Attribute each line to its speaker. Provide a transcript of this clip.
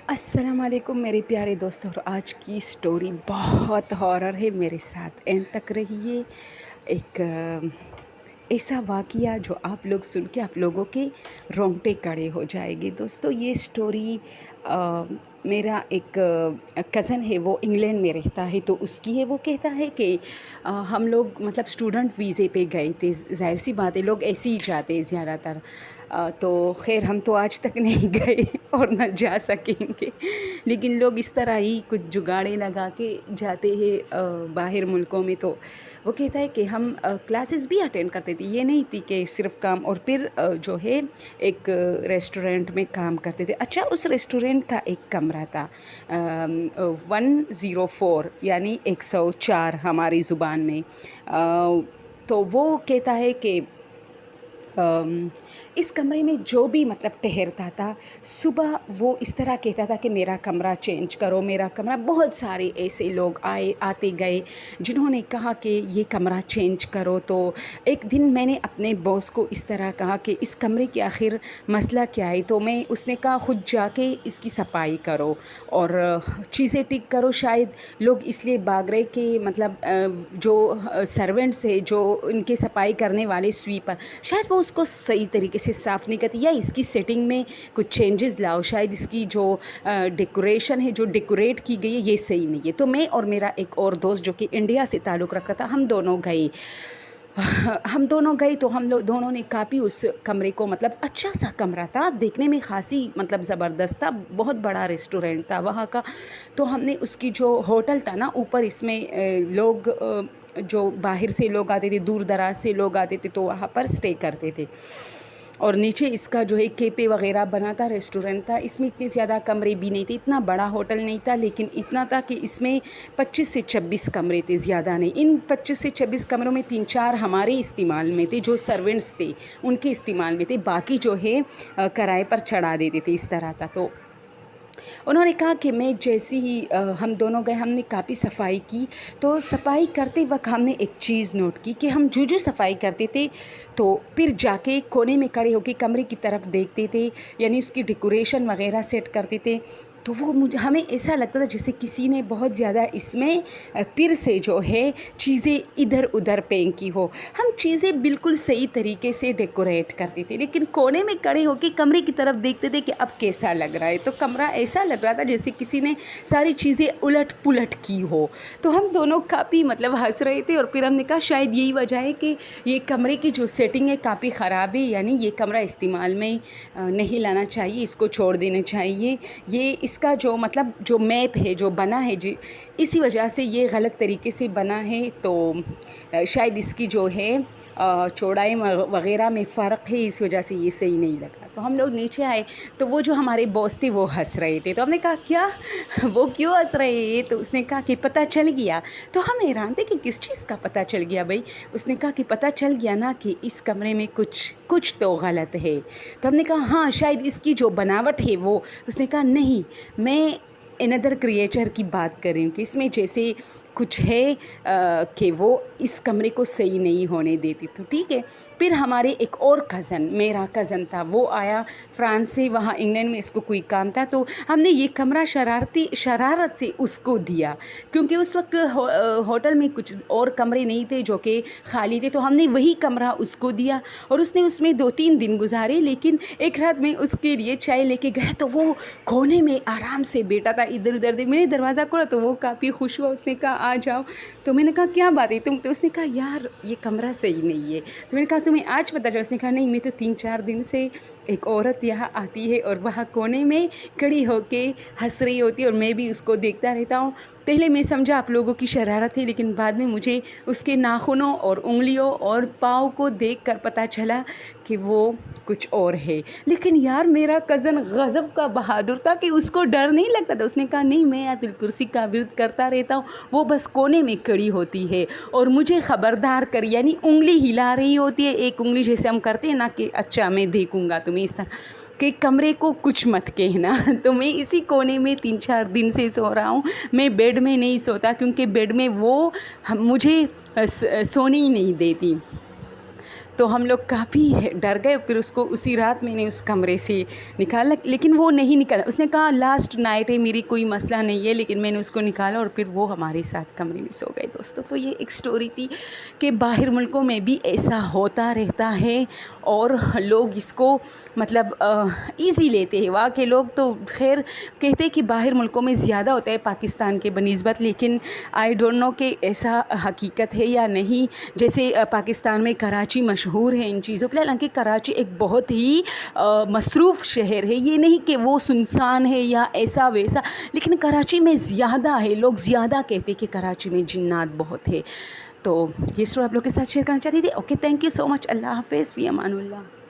Speaker 1: السلام علیکم میرے پیارے دوستوں، اور آج کی سٹوری بہت ہارر ہے، میرے ساتھ اینڈ تک رہیے۔ ایک ایسا واقعہ جو آپ لوگ سن کے آپ لوگوں کے رونگٹے کھڑے ہو جائے گے۔ دوستوں، یہ سٹوری میرا ایک کزن ہے، وہ انگلینڈ میں رہتا ہے، تو اس کی ہے۔ وہ کہتا ہے کہ ہم لوگ مطلب اسٹوڈنٹ ویزے پہ گئے تھے، ظاہر سی بات ہے لوگ ایسے ہی جاتے ہیں زیادہ تر، تو خیر ہم تو آج تک نہیں گئے اور نہ جا سکیں گے، لیکن لوگ اس طرح ہی کچھ جگاڑیں لگا کے جاتے ہیں باہر ملکوں میں۔ تو وہ کہتا ہے کہ ہم کلاسز بھی اٹینڈ کرتے تھے، یہ نہیں تھی کہ صرف کام، اور پھر جو ہے ایک ریسٹورینٹ میں کام کرتے تھے۔ اچھا، اس ریسٹورینٹ کا ایک کمرہ تھا 104، یعنی 104 ہماری زبان میں۔ تو وہ کہتا ہے کہ اس کمرے میں جو بھی مطلب ٹھہرتا تھا، صبح وہ اس طرح کہتا تھا کہ میرا کمرہ چینج کرو، میرا کمرہ۔ بہت سارے ایسے لوگ آتے گئے جنہوں نے کہا کہ یہ کمرہ چینج کرو۔ تو ایک دن میں نے اپنے باس کو اس طرح کہا کہ اس کمرے کے آخر مسئلہ کیا ہے، تو اس نے کہا خود جا کے اس کی صفائی کرو اور چیزیں ٹھیک کرو۔ شاید لوگ اس لیے بھاگ رہے کہ مطلب جو سرونٹس ہے، جو ان کے صفائی کرنے والے سویپر، شاید وہ اس کو صحیح طریقے سے صاف نہیں کرتی، یا اس کی سیٹنگ میں کچھ چینجز لاؤ، شاید اس کی جو ڈیکوریشن ہے، جو ڈیکوریٹ کی گئی ہے، یہ صحیح نہیں ہے۔ تو میں اور میرا ایک اور دوست جو کہ انڈیا سے تعلق رکھتا تھا، ہم دونوں گئے تو ہم لوگ دونوں نے کافی اس کمرے کو، مطلب اچھا سا کمرہ تھا، دیکھنے میں خاصی مطلب زبردست تھا، بہت بڑا ریسٹورینٹ تھا وہاں کا۔ تو ہم نے اس کی جو ہوٹل تھا نا اوپر، اس میں لوگ جو باہر سے لوگ آتے تھے، دور دراز سے لوگ آتے تھے، تو وہاں پر اسٹے کرتے تھے۔ اور نیچے اس کا جو ہے کیپے وغیرہ بنا تھا، ریسٹورینٹ تھا۔ اس میں اتنے زیادہ کمرے بھی نہیں تھے، اتنا بڑا ہوٹل نہیں تھا، لیکن اتنا تھا کہ اس میں 25 سے 26 کمرے تھے، زیادہ نہیں۔ ان 25 سے 26 کمروں میں 3-4 ہمارے استعمال میں تھے، جو سرونٹس تھے ان کے استعمال میں تھے، باقی جو ہے کرائے پر چڑھا دیتے تھے، اس طرح تھا۔ تو انہوں نے کہا کہ میں جیسی ہی ہم دونوں گئے، ہم نے کافی صفائی کی۔ تو صفائی کرتے وقت ہم نے ایک چیز نوٹ کی کہ ہم جو صفائی کرتے تھے، تو پھر جا کے کونے میں کھڑے ہو کے کمرے کی طرف دیکھتے تھے، یعنی اس کی ڈیکوریشن وغیرہ سیٹ کرتے تھے، تو وہ ہمیں ایسا لگتا تھا جیسے کسی نے بہت زیادہ اس میں پھر سے جو ہے چیزیں ادھر ادھر پھینکی ہو۔ ہم چیزیں بالکل صحیح طریقے سے ڈیکوریٹ کرتے تھے، لیکن کونے میں کھڑے ہو کے کمرے کی طرف دیکھتے تھے کہ اب کیسا لگ رہا ہے۔ تو کمرہ ایسا لگ رہا تھا جیسے کسی نے ساری چیزیں الٹ پلٹ کی ہو۔ تو ہم دونوں کافی مطلب ہنس رہے تھے، اور پھر ہم نے کہا شاید یہی وجہ ہے کہ یہ کمرے کی جو سیٹنگ ہے کافی خراب ہے، یعنی یہ کمرہ استعمال میں نہیں لانا چاہیے، اس کو چھوڑ دینا چاہیے۔ یہ اس کا جو مطلب جو میپ ہے، جو بنا ہے، اسی وجہ سے یہ غلط طریقے سے بنا ہے، تو شاید اس کی جو ہے چوڑائی وغیرہ میں فرق ہے، اس وجہ سے یہ صحیح نہیں لگا۔ تو ہم لوگ نیچے آئے، تو وہ جو ہمارے باس تھے وہ ہنس رہے تھے۔ تو ہم نے کہا کیا وہ کیوں ہنس رہے ہیں؟ تو اس نے کہا کہ پتہ چل گیا۔ تو ہم حیران تھے کہ کس چیز کا پتہ چل گیا بھائی؟ اس نے کہا کہ پتہ چل گیا نا کہ اس کمرے میں کچھ تو غلط ہے۔ تو ہم نے کہا ہاں، شاید اس کی جو بناوٹ ہے وہ۔ اس نے کہا نہیں، میں اندر کریچر کی بات کر رہی ہوں، کہ اس میں جیسے کچھ ہے کہ وہ اس کمرے کو صحیح نہیں ہونے دیتی۔ تو ٹھیک ہے، پھر ہمارے ایک اور کزن، میرا کزن تھا، وہ آیا فرانس سے، وہاں انگلینڈ میں اس کو کوئی کام تھا، تو ہم نے یہ کمرہ شرارت سے اس کو دیا، کیونکہ اس وقت ہوٹل میں کچھ اور کمرے نہیں تھے جو کہ خالی تھے، تو ہم نے وہی کمرہ اس کو دیا، اور اس نے اس میں 2-3 دن گزارے۔ لیکن ایک رات میں اس کے لیے چائے لے کے گیا، تو وہ کونے میں آرام سے بیٹھا تھا، ادھر ادھر میں نے دروازہ کھولا تو وہ کافی خوش ہوا، اس نے کہا آ جاؤ۔ تو میں نے کہا کیا بات ہے تو اس نے کہا یار یہ کمرہ صحیح نہیں ہے۔ تو میں نے کہا تمہیں آج پتہ چلا؟ اس نے کہا نہیں، میں تو 3-4 دن سے ایک عورت یہاں آتی ہے اور وہاں کونے میں کھڑی ہو کے ہنس رہی ہوتی ہے، اور میں بھی اس کو دیکھتا رہتا ہوں۔ پہلے میں سمجھا آپ لوگوں کی شرارت ہے، لیکن بعد میں مجھے اس کے ناخنوں اور انگلیوں اور پاؤں کو دیکھ کر پتہ چلا کہ وہ کچھ اور ہے۔ لیکن یار میرا کزن غضب کا بہادر تھا کہ اس کو ڈر نہیں لگتا تھا۔ اس نے کہا نہیں، میں آیت الکرسی کا ورد کرتا رہتا ہوں، وہ بس کونے میں کھڑی ہوتی ہے اور مجھے خبردار کر، یعنی انگلی ہلا رہی ہوتی ہے، ایک انگلی جیسے ہم کرتے ہیں نا کہ اچھا میں دیکھوں گا تمہیں، اس طرح کہ کمرے کو کچھ مت کہنا۔ تو میں اسی کونے میں 3-4 دن سے سو رہا ہوں، میں بیڈ میں نہیں سوتا، کیونکہ بیڈ میں وہ مجھے سونے ہی نہیں دیتی۔ تو ہم لوگ کافی ڈر گئے. پھر اس کو اسی رات میں نے اس کمرے سے نکالا, لیکن وہ نہیں نکلا. اس نے کہا لاسٹ نائٹ ہے میری, کوئی مسئلہ نہیں ہے, لیکن میں نے اس کو نکالا اور پھر وہ ہمارے ساتھ کمرے میں سو گئے دوستو. تو یہ ایک سٹوری تھی کہ باہر ملکوں میں بھی ایسا ہوتا رہتا ہے اور لوگ اس کو مطلب ایزی لیتے ہیں. وہاں کے لوگ تو خیر کہتے ہیں کہ باہر ملکوں میں زیادہ ہوتا ہے پاکستان کے بنسبت, لیکن آئی ڈونٹ نو کہ ایسا حقیقت ہے یا نہیں. جیسے پاکستان میں کراچی مشہور ہے ان چیزوں کے لیے, حالانکہ کراچی ایک بہت ہی مصروف شہر ہے. یہ نہیں کہ وہ سنسان ہے یا ایسا ویسا, لیکن کراچی میں زیادہ ہے, لوگ زیادہ کہتے کہ کراچی میں جنات بہت ہے. تو یہ اسٹوری آپ لوگ کے ساتھ شیئر کرنا چاہتی تھی. اوکے, تھینک یو سو مچ. اللہ حافظ, فی امان اللہ.